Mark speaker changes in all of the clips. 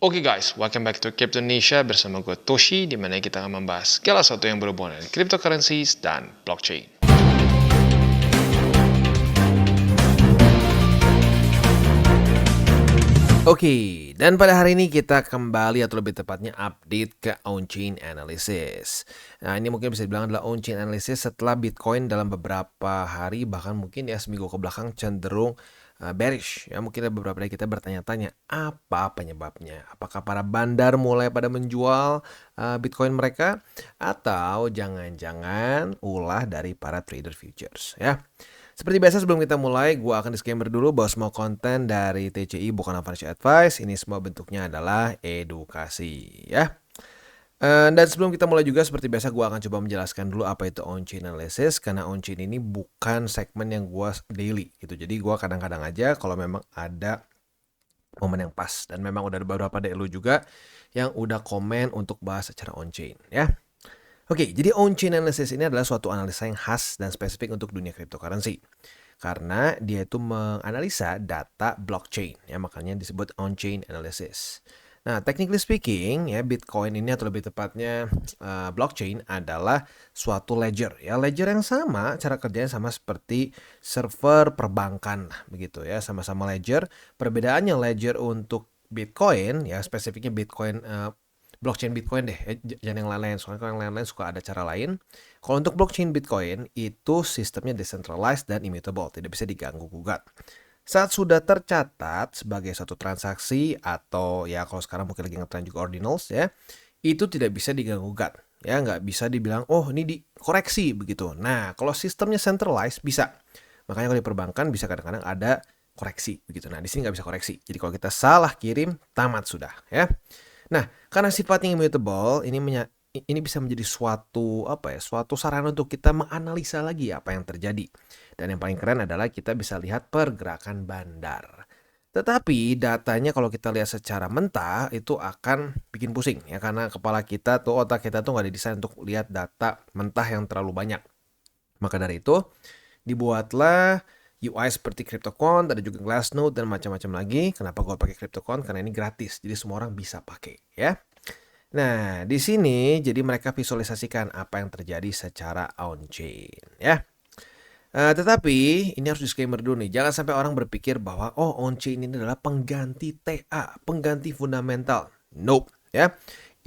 Speaker 1: Oke guys, welcome back to Crypto Indonesia bersama gue Toshi, di mana kita akan membahas segala sesuatu yang berhubungan dengan cryptocurrencies dan blockchain.
Speaker 2: Oke, dan pada hari ini kita kembali atau lebih tepatnya update ke on-chain analysis. Nah, ini mungkin bisa dibilang adalah on-chain analysis setelah Bitcoin dalam beberapa hari bahkan mungkin ya seminggu ke belakang cenderung bearish. Ya, mungkin ada beberapa dari kita bertanya-tanya apa penyebabnya? Apakah para bandar mulai pada menjual Bitcoin mereka atau jangan-jangan ulah dari para trader futures ya? Seperti biasa sebelum kita mulai, gue akan disclaimer dulu bahwa semua konten dari TCI bukan financial advice. Ini semua bentuknya adalah edukasi ya. Dan sebelum kita mulai juga seperti biasa gue akan coba menjelaskan dulu apa itu on-chain analysis. Karena on-chain ini bukan segmen yang gue daily gitu. Jadi gue kadang-kadang aja kalau memang ada momen yang pas. Dan memang udah ada beberapa dari lu juga yang udah komen untuk bahas secara on-chain ya. Oke, jadi on-chain analysis ini adalah suatu analisa yang khas dan spesifik untuk dunia cryptocurrency. Karena dia itu menganalisa data blockchain, ya makanya disebut on-chain analysis. Nah, technically speaking, ya Bitcoin ini atau lebih tepatnya blockchain adalah suatu ledger. Ya, ledger yang sama, cara kerjanya sama seperti server perbankan, begitu ya, sama-sama ledger. Perbedaannya ledger untuk Bitcoin, ya spesifiknya Bitcoin blockchain Bitcoin deh, jangan yang lain-lain. Soalnya kalau yang lain-lain suka ada cara lain. Kalau untuk blockchain Bitcoin, itu sistemnya decentralized dan immutable, tidak bisa diganggu-gugat. Saat sudah tercatat sebagai suatu transaksi atau ya kalau sekarang mungkin lagi ngetren juga ordinals ya, itu tidak bisa diganggu-gugat. Ya, nggak bisa dibilang, oh ini dikoreksi begitu. Nah, kalau sistemnya centralized bisa. Makanya kalau di perbankan bisa kadang-kadang ada koreksi begitu. Nah, di sini nggak bisa koreksi. Jadi kalau kita salah kirim, tamat sudah ya. Nah, karena sifatnya immutable, ini bisa menjadi suatu sarana untuk kita menganalisa lagi apa yang terjadi. Dan yang paling keren adalah kita bisa lihat pergerakan bandar. Tetapi datanya kalau kita lihat secara mentah itu akan bikin pusing ya, karena kepala kita tuh, otak kita tuh nggak didesain untuk lihat data mentah yang terlalu banyak. Maka dari itu dibuatlah UI seperti CryptoQuant, ada juga Glassnode dan macam-macam lagi. Kenapa gue pakai CryptoQuant? Karena ini gratis, jadi semua orang bisa pakai ya. Nah, di sini jadi mereka visualisasikan apa yang terjadi secara on-chain ya. Tetapi ini harus disclaimer dulu nih, jangan sampai orang berpikir bahwa oh on-chain ini adalah pengganti TA, pengganti fundamental. Nope ya.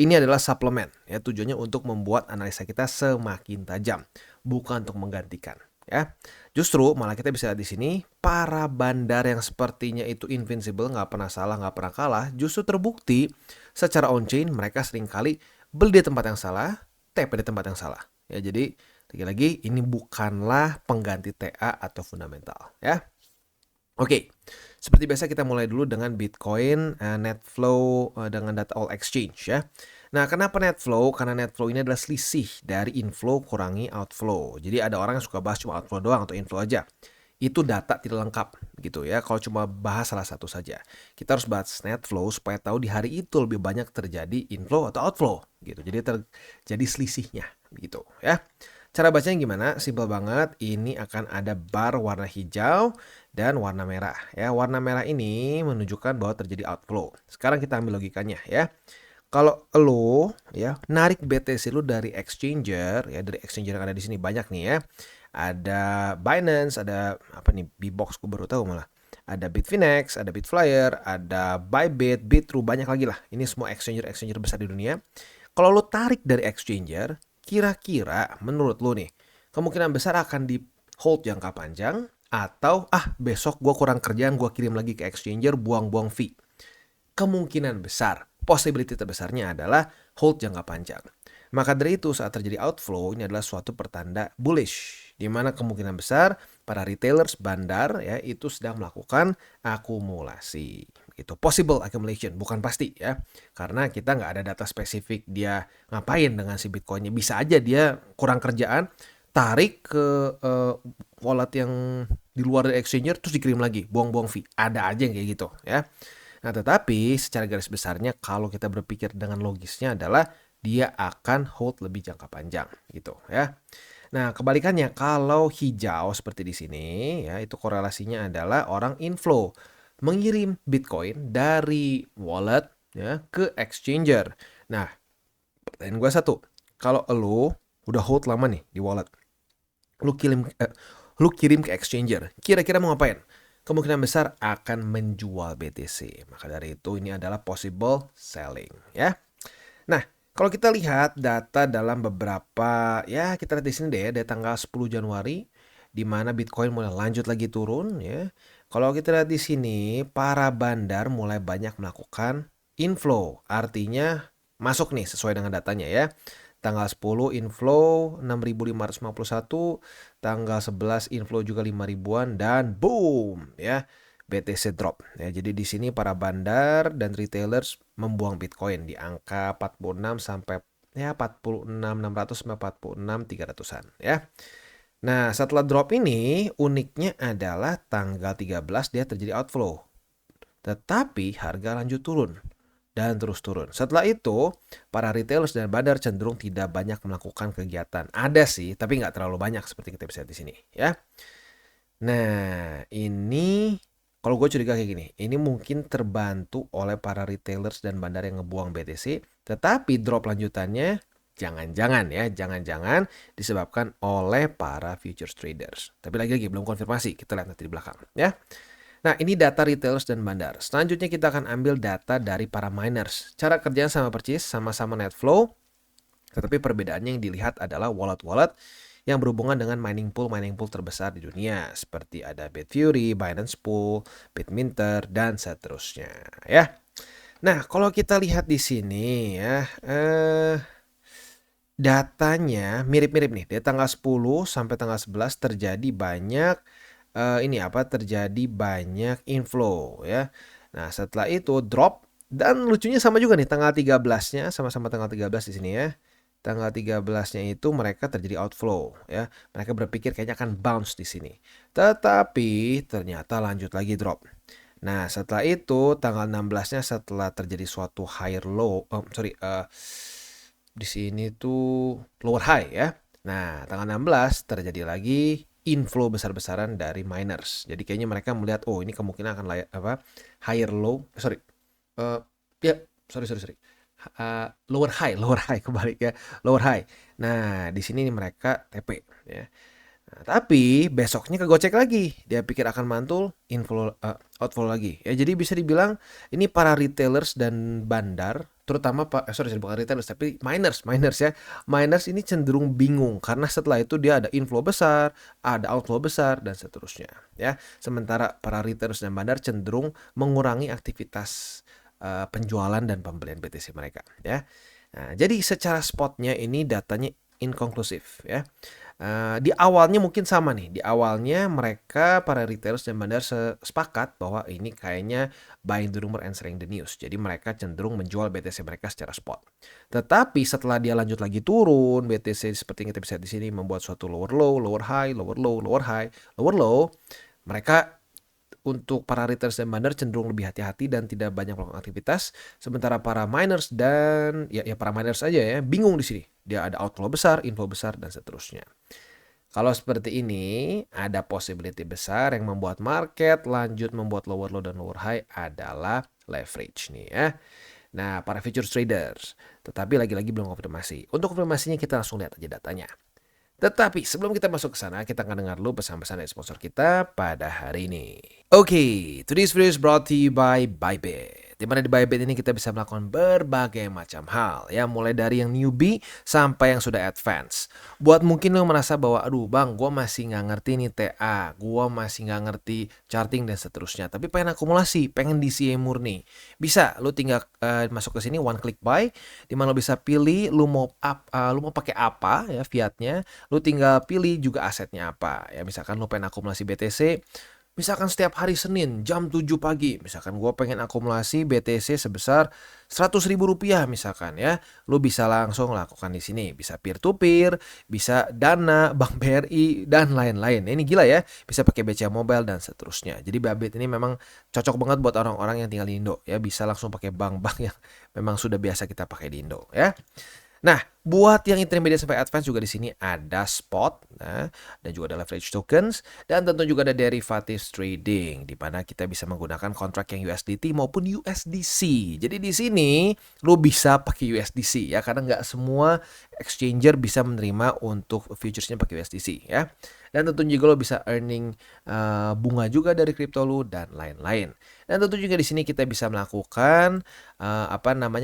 Speaker 2: Ini adalah suplemen ya, tujuannya untuk membuat analisa kita semakin tajam, bukan untuk menggantikan ya. Justru malah kita bisa lihat di sini para bandar yang sepertinya itu invincible, nggak pernah salah, nggak pernah kalah, justru terbukti secara on-chain mereka seringkali beli di tempat yang salah, TP di tempat yang salah. Ya, jadi lagi-lagi ini bukanlah pengganti TA atau fundamental ya. Oke, seperti biasa kita mulai dulu dengan Bitcoin net flow dengan data all exchange ya. Nah, kenapa net flow? Karena net flow ini adalah selisih dari inflow kurangi outflow. Jadi ada orang yang suka bahas cuma outflow doang atau inflow aja. Itu data tidak lengkap gitu ya. Kalau cuma bahas salah satu saja. Kita harus bahas net flow supaya tahu di hari itu lebih banyak terjadi inflow atau outflow gitu. Jadi terjadi selisihnya gitu ya. Cara bacanya gimana? Simple banget. Ini akan ada bar warna hijau dan warna merah ya. Warna merah ini menunjukkan bahwa terjadi outflow. Sekarang kita ambil logikanya ya. Kalau lo ya narik BTC lo dari exchanger ya, dari exchanger yang ada di sini banyak nih ya. Ada Binance, ada apa nih, Bbox gue baru tahu malah. Ada Bitfinex, ada Bitflyer, ada Bybit, Bitrue, banyak lagi lah. Ini semua exchanger besar di dunia. Kalau lo tarik dari exchanger, kira-kira menurut lo nih, kemungkinan besar akan di hold jangka panjang atau besok gue kurang kerjaan, gue kirim lagi ke exchanger, buang-buang fee. Kemungkinan besar, possibility terbesarnya adalah hold jangka panjang. Maka dari itu saat terjadi outflow ini adalah suatu pertanda bullish, di mana kemungkinan besar para retailers bandar ya itu sedang melakukan akumulasi. Itu possible accumulation, bukan pasti ya. Karena kita nggak ada data spesifik dia ngapain dengan si Bitcoinnya. Bisa aja dia kurang kerjaan, tarik ke wallet yang di luar dari exchanger terus dikirim lagi, buang-buang fee. Ada aja yang kayak gitu ya. Nah, tetapi secara garis besarnya kalau kita berpikir dengan logisnya adalah dia akan hold lebih jangka panjang gitu ya. Nah, kebalikannya kalau hijau seperti di sini ya, itu korelasinya adalah orang inflow mengirim Bitcoin dari wallet ya ke exchanger. Nah, pertanyaan gue satu, kalau lo udah hold lama nih di wallet, lu kirim ke exchanger, kira-kira mau ngapain? Kemungkinan besar akan menjual BTC. Maka dari itu ini adalah possible selling, ya. Nah, kalau kita lihat data dalam beberapa, ya kita lihat di sini deh ya, dari tanggal 10 Januari, di mana Bitcoin mulai lanjut lagi turun, ya. Kalau kita lihat di sini, para bandar mulai banyak melakukan inflow, artinya masuk nih sesuai dengan datanya ya. Tanggal 10 inflow 6.551, tanggal 11 inflow juga 5 ribuan, dan boom ya, BTC drop ya. Jadi di sini para bandar dan retailers membuang Bitcoin di angka 46 sampai ya 46.600 sampai 46.300-an ya. Nah, setelah drop ini uniknya adalah tanggal 13 dia terjadi outflow. Tetapi harga lanjut turun dan terus turun. Setelah itu, para retailers dan bandar cenderung tidak banyak melakukan kegiatan. Ada sih, tapi nggak terlalu banyak seperti kita bisa lihat di sini ya. Nah, ini kalau gue curiga kayak gini, ini mungkin terbantu oleh para retailers dan bandar yang ngebuang BTC, tetapi drop lanjutannya jangan-jangan disebabkan oleh para futures traders. Tapi lagi-lagi belum konfirmasi, kita lihat nanti di belakang ya. Nah, ini data retailers dan bandar. Selanjutnya kita akan ambil data dari para miners. Cara kerjanya sama persis, sama-sama net flow, tetapi perbedaannya yang dilihat adalah wallet-wallet yang berhubungan dengan mining pool terbesar di dunia, seperti ada Bitfury, Binance Pool, Bitminter, dan seterusnya ya. Nah, kalau kita lihat di sini ya, datanya mirip-mirip nih. Dari tanggal 10 sampai tanggal 11 terjadi banyak terjadi banyak inflow ya. Nah, setelah itu drop, dan lucunya sama juga nih tanggal 13-nya, sama-sama tanggal 13 di sini ya. Tanggal 13-nya itu mereka terjadi outflow ya. Mereka berpikir kayaknya akan bounce di sini. Tetapi ternyata lanjut lagi drop. Nah, setelah itu tanggal 16-nya setelah terjadi suatu higher low, di sini tuh lower high ya. Nah, tanggal 16 terjadi lagi inflow besar-besaran dari miners. Jadi kayaknya mereka melihat, oh ini kemungkinan akan higher low, lower high kebalik ya, lower high. Nah, di sini mereka TP ya. Nah, tapi besoknya kegocek lagi. Dia pikir akan mantul, outflow lagi. Ya, jadi bisa dibilang ini para retailers dan bandar, terutama bukan retailers tapi miners ya. Miners ini cenderung bingung karena setelah itu dia ada inflow besar, ada outflow besar, dan seterusnya ya. Sementara para retailers dan bandar cenderung mengurangi aktivitas penjualan dan pembelian BTC mereka ya. Nah, jadi secara spotnya ini datanya inkonklusif ya. Di awalnya mungkin sama nih. Di awalnya mereka para retailers dan bandar sepakat bahwa ini kayaknya buying the rumor and selling the news. Jadi mereka cenderung menjual BTC mereka secara spot. Tetapi setelah dia lanjut lagi turun, BTC seperti yang kita bisa lihat di sini membuat suatu lower low, lower high, lower low, lower high, lower low. Mereka untuk para retailers dan bandar cenderung lebih hati-hati dan tidak banyak melakukan aktivitas. Sementara para miners dan ya para miners aja ya bingung di sini. Dia ada outflow besar, inflow besar, dan seterusnya. Kalau seperti ini, ada possibility besar yang membuat market lanjut membuat lower low dan lower high adalah leverage nih ya. Nah, para futures traders. Tetapi lagi-lagi belum konfirmasi. Untuk konfirmasinya kita langsung lihat aja datanya. Tetapi sebelum kita masuk ke sana, kita akan dengar dulu pesan-pesan dari sponsor kita pada hari ini. Oke, today's video is brought to you by Bybit. Di mana di Bybit ini kita bisa melakukan berbagai macam hal, ya mulai dari yang newbie sampai yang sudah advance. Buat mungkin lo merasa bahwa, aduh bang, gue masih nggak ngerti nih TA, gue masih nggak ngerti charting dan seterusnya, tapi pengen akumulasi, pengen DCA murni. Bisa, lo tinggal masuk ke sini one click buy, di mana lo bisa pilih lo mau pakai apa ya fiatnya. Lu tinggal pilih juga asetnya apa ya. Misalkan lu pengen akumulasi BTC, misalkan setiap hari Senin jam 7 pagi, misalkan gue pengen akumulasi BTC sebesar 100.000 rupiah misalkan ya, lu bisa langsung lakukan di sini. Bisa peer to peer, bisa Dana, Bank BRI, dan lain-lain. Ini gila ya, bisa pakai BCA Mobile dan seterusnya. Jadi Bybit ini memang cocok banget buat orang-orang yang tinggal di Indo ya, bisa langsung pakai bank-bank yang memang sudah biasa kita pakai di Indo ya. Nah, Buat yang intermediate sampai advance juga di sini ada spot, nah, dan juga ada leverage tokens, dan tentu juga ada derivatives trading, di mana kita bisa menggunakan kontrak yang USDT maupun USDC. Jadi di sini lu bisa pakai USDC ya, karena nggak semua exchanger bisa menerima untuk futuresnya pakai USDC ya. Dan tentu juga lo bisa earning bunga juga dari kripto lu dan lain-lain. Dan tentu juga di sini kita bisa melakukan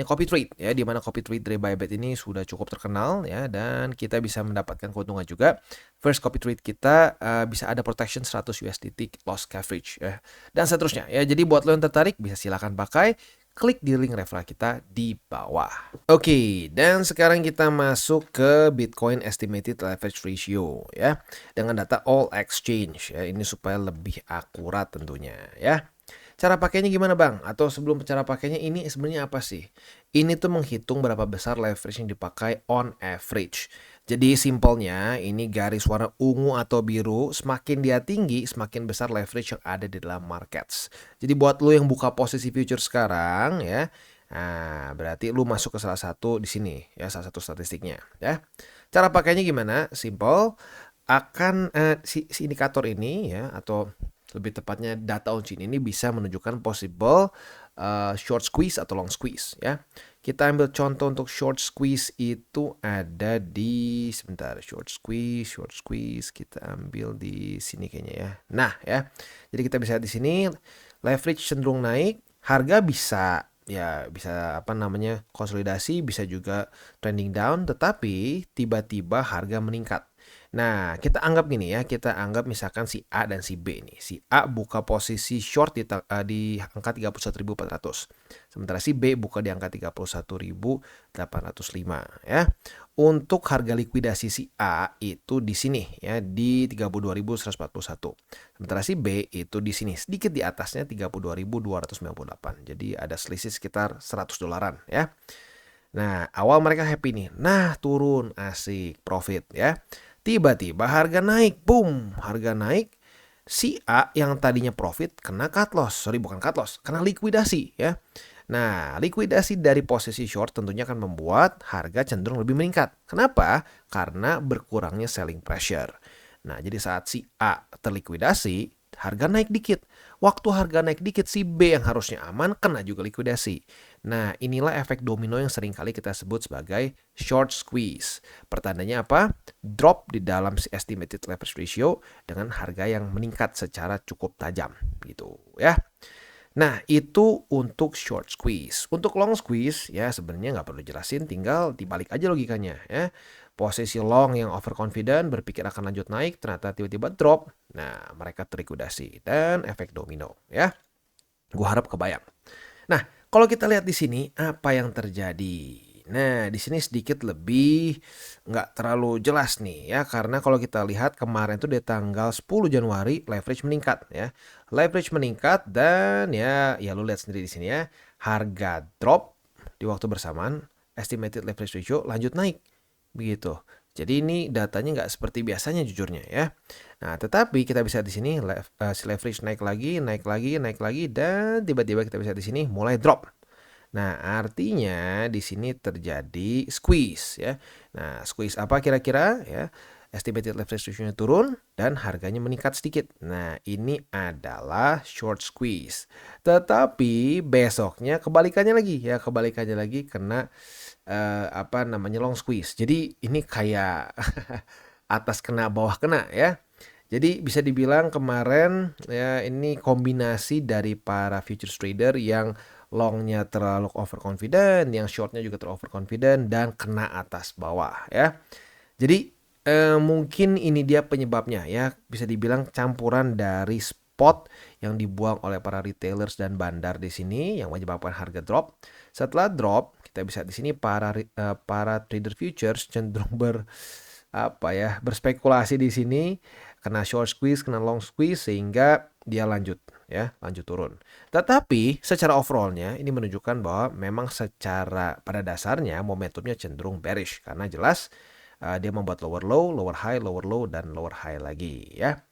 Speaker 2: copy trade ya, di mana copy trade dari Bybit ini sudah cukup terkenal ya, dan kita bisa mendapatkan keuntungan juga. First copy trade kita bisa ada protection 100 USDT loss coverage ya, dan seterusnya ya. Jadi buat lo yang tertarik bisa silakan pakai, klik di link referral kita di bawah. Oke, dan sekarang kita masuk ke Bitcoin Estimated Leverage Ratio ya, dengan data all exchange ya, ini supaya lebih akurat tentunya ya. Cara pakainya gimana bang? Atau sebelum cara pakainya, ini sebenarnya apa sih? Ini tuh menghitung berapa besar leverage yang dipakai on average. Jadi simpelnya ini garis warna ungu atau biru, semakin dia tinggi semakin besar leverage yang ada di dalam markets. Jadi buat lu yang buka posisi future sekarang ya, nah berarti lu masuk ke salah satu di sini ya, salah satu statistiknya ya. Cara pakainya gimana? Simple. Si indikator ini ya, atau lebih tepatnya data on-chain ini bisa menunjukkan possible short squeeze atau long squeeze ya. Kita ambil contoh untuk short squeeze itu ada di short squeeze kita ambil di sini kayaknya ya. Nah ya, jadi kita bisa lihat di sini leverage cenderung naik, harga bisa konsolidasi, bisa juga trending down, tetapi tiba-tiba harga meningkat. Nah, kita anggap gini ya, kita anggap misalkan si A dan si B nih. Si A buka posisi short di angka 31.400. Sementara si B buka di angka 31.805 ya. Untuk harga likuidasi si A itu di sini ya, di 32.141. Sementara si B itu di sini sedikit di atasnya 32.298. Jadi ada selisih sekitar $100 ya. Nah, awal mereka happy nih. Nah, turun, asik, profit ya. Tiba-tiba harga naik, boom, harga naik. Si A yang tadinya profit kena cut loss, bukan cut loss, kena likuidasi ya. Nah, likuidasi dari posisi short tentunya akan membuat harga cenderung lebih meningkat. Kenapa? Karena berkurangnya selling pressure. Nah, jadi saat si A terlikuidasi, harga naik dikit. Waktu harga naik dikit, si B yang harusnya aman kena juga likuidasi. Nah, inilah efek domino yang sering kali kita sebut sebagai short squeeze. Pertandanya apa? Drop di dalam si estimated leverage ratio dengan harga yang meningkat secara cukup tajam gitu ya. Nah, itu untuk short squeeze. Untuk long squeeze ya sebenarnya nggak perlu jelasin, tinggal dibalik aja logikanya ya. Posisi long yang overconfident berpikir akan lanjut naik, ternyata tiba-tiba drop. Nah, mereka terlikuidasi dan efek domino ya. Gua harap kebayang. Nah, kalau kita lihat di sini apa yang terjadi. Nah, di sini sedikit lebih nggak terlalu jelas nih ya, karena kalau kita lihat kemarin tuh di tanggal 10 Januari leverage meningkat ya. Leverage meningkat dan ya lu lihat sendiri di sini ya, harga drop di waktu bersamaan, estimated leverage ratio lanjut naik. Begitu. Jadi ini datanya nggak seperti biasanya jujurnya ya. Nah, tetapi kita bisa di sini si leverage naik lagi, dan tiba-tiba kita bisa di sini mulai drop. Nah, artinya di sini terjadi squeeze ya. Nah, squeeze apa kira-kira ya? Estimated leverage ratio-nya turun dan harganya meningkat sedikit. Nah, ini adalah short squeeze. Tetapi besoknya kebalikannya lagi kena long squeeze. Jadi ini kayak atas kena bawah kena ya. Jadi bisa dibilang kemarin ya ini kombinasi dari para futures trader yang longnya terlalu overconfident, yang shortnya juga terlalu overconfident dan kena atas bawah ya. Jadi mungkin ini dia penyebabnya ya, bisa dibilang campuran dari spot yang dibuang oleh para retailers dan bandar di sini yang menyebabkan harga drop. Setelah drop, kita bisa di sini para trader futures cenderung berspekulasi di sini, kena short squeeze, kena long squeeze sehingga dia lanjut turun. Tetapi secara overallnya ini menunjukkan bahwa memang secara pada dasarnya momentumnya cenderung bearish karena jelas dia membuat lower low, lower high, lower low dan lower high lagi ya.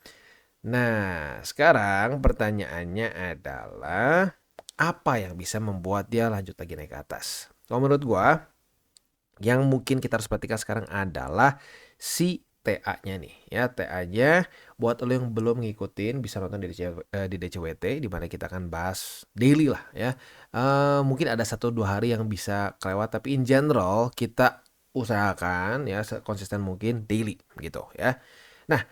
Speaker 2: Nah, sekarang pertanyaannya adalah apa yang bisa membuat dia lanjut lagi naik ke atas? Kalau menurut gua Yang mungkin kita harus perhatikan sekarang adalah si TA-nya nih ya. TA-nya buat lo yang belum ngikutin bisa nonton di DCWT di mana kita akan bahas daily lah ya. Mungkin ada 1-2 hari yang bisa kelewat, tapi in general kita usahakan ya konsisten mungkin daily gitu ya. Nah,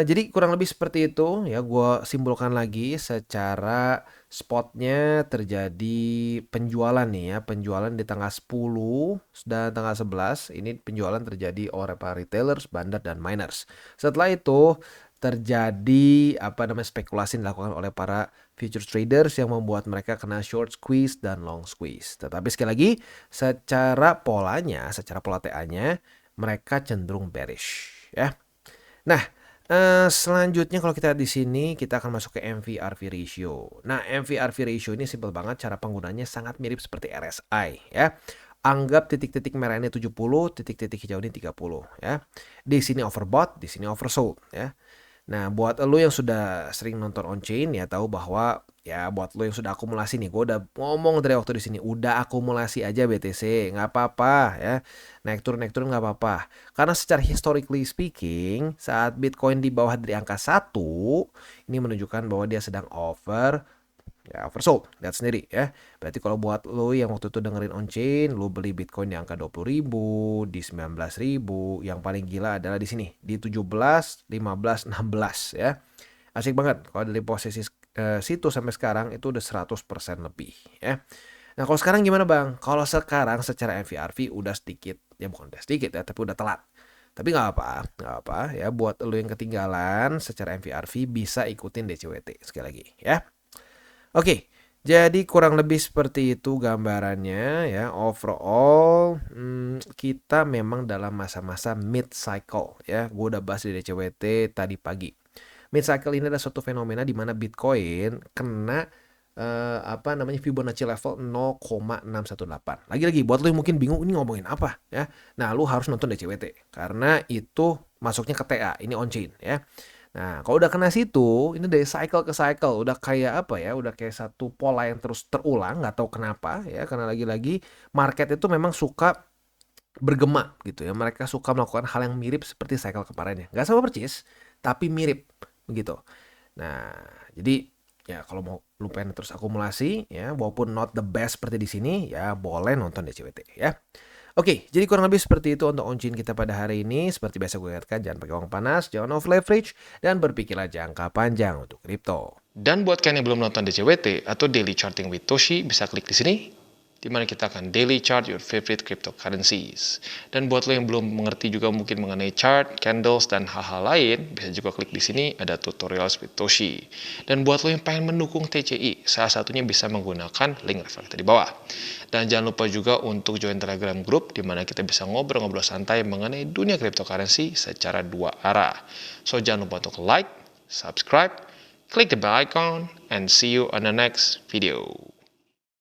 Speaker 2: jadi kurang lebih seperti itu ya, gue simpulkan lagi secara spotnya terjadi penjualan nih ya, penjualan di tanggal 10 dan tanggal 11 ini penjualan terjadi oleh para retailers, bandar, dan miners. Setelah itu terjadi spekulasi yang dilakukan oleh para futures traders yang membuat mereka kena short squeeze dan long squeeze. Tetapi sekali lagi secara polanya, secara pola TA-nya mereka cenderung bearish ya. Nah, selanjutnya kalau kita di sini kita akan masuk ke MVRV ratio. Nah, MVRV ratio ini simpel banget, cara penggunanya sangat mirip seperti RSI ya. Anggap titik-titik merah ini 70, titik-titik hijau ini 30 ya. Di sini overbought, di sini oversold ya. Nah, buat lo yang sudah sering nonton on-chain ya tahu bahwa ya buat lo yang sudah akumulasi nih, gue udah ngomong dari waktu di sini, udah akumulasi aja BTC, nggak apa-apa ya. Naik turun nggak apa-apa. Karena secara historically speaking, saat Bitcoin di bawah dari angka 1, ini menunjukkan bahwa dia sedang oversold, lihat sendiri ya. Berarti kalau buat lo yang waktu itu dengerin on-chain, lo beli Bitcoin di angka 20.000, di 19.000, yang paling gila adalah di sini, di 17, 15, 16 ya. Asik banget kalau dari posisi situ sampai sekarang itu udah 100% lebih ya. Nah, kalau sekarang gimana Bang? Kalau sekarang secara MVRV udah sedikit, ya bukan udah sedikit ya, tapi udah telat. Tapi nggak apa ya, buat lo yang ketinggalan secara MVRV bisa ikutin DCWT sekali lagi ya. Oke, jadi kurang lebih seperti itu gambarannya ya. Overall, kita memang dalam masa-masa mid cycle ya. Gue udah bahas di DCWT tadi pagi. Mid cycle ini adalah suatu fenomena di mana Bitcoin kena Fibonacci level 0,618. Lagi-lagi buat lo yang mungkin bingung ini ngomongin apa ya. Nah, lo harus nonton DCWT karena itu masuknya ke TA, ini on-chain ya. Nah, kalau udah kena situ, ini dari cycle ke cycle, udah kayak udah kayak satu pola yang terus terulang, nggak tahu kenapa ya, karena lagi-lagi market itu memang suka bergema gitu ya, mereka suka melakukan hal yang mirip seperti cycle kemarinnya, nggak sama persis, tapi mirip begitu. Nah, jadi ya kalau mau lu pengen terus akumulasi ya, walaupun not the best seperti di sini, ya boleh nonton DCWT ya. Oke, jadi kurang lebih seperti itu untuk on-chain kita pada hari ini. Seperti biasa gue ingatkan, jangan pakai uang panas, jangan over leverage, dan berpikirlah jangka panjang untuk kripto.
Speaker 1: Dan buat kalian yang belum nonton DCWT atau Daily Charting with Toshi, bisa klik di sini, di mana kita akan daily chart your favorite cryptocurrencies. Dan buat lo yang belum mengerti juga mungkin mengenai chart, candles, dan hal-hal lain, bisa juga klik di sini, ada tutorials with Toshi. Dan buat lo yang pengen mendukung TCI, salah satunya bisa menggunakan link reflektor di bawah. Dan jangan lupa juga untuk join Telegram group, di mana kita bisa ngobrol-ngobrol santai mengenai dunia cryptocurrency secara 2 arah. So jangan lupa untuk like, subscribe, click the bell icon, and see you on the next video.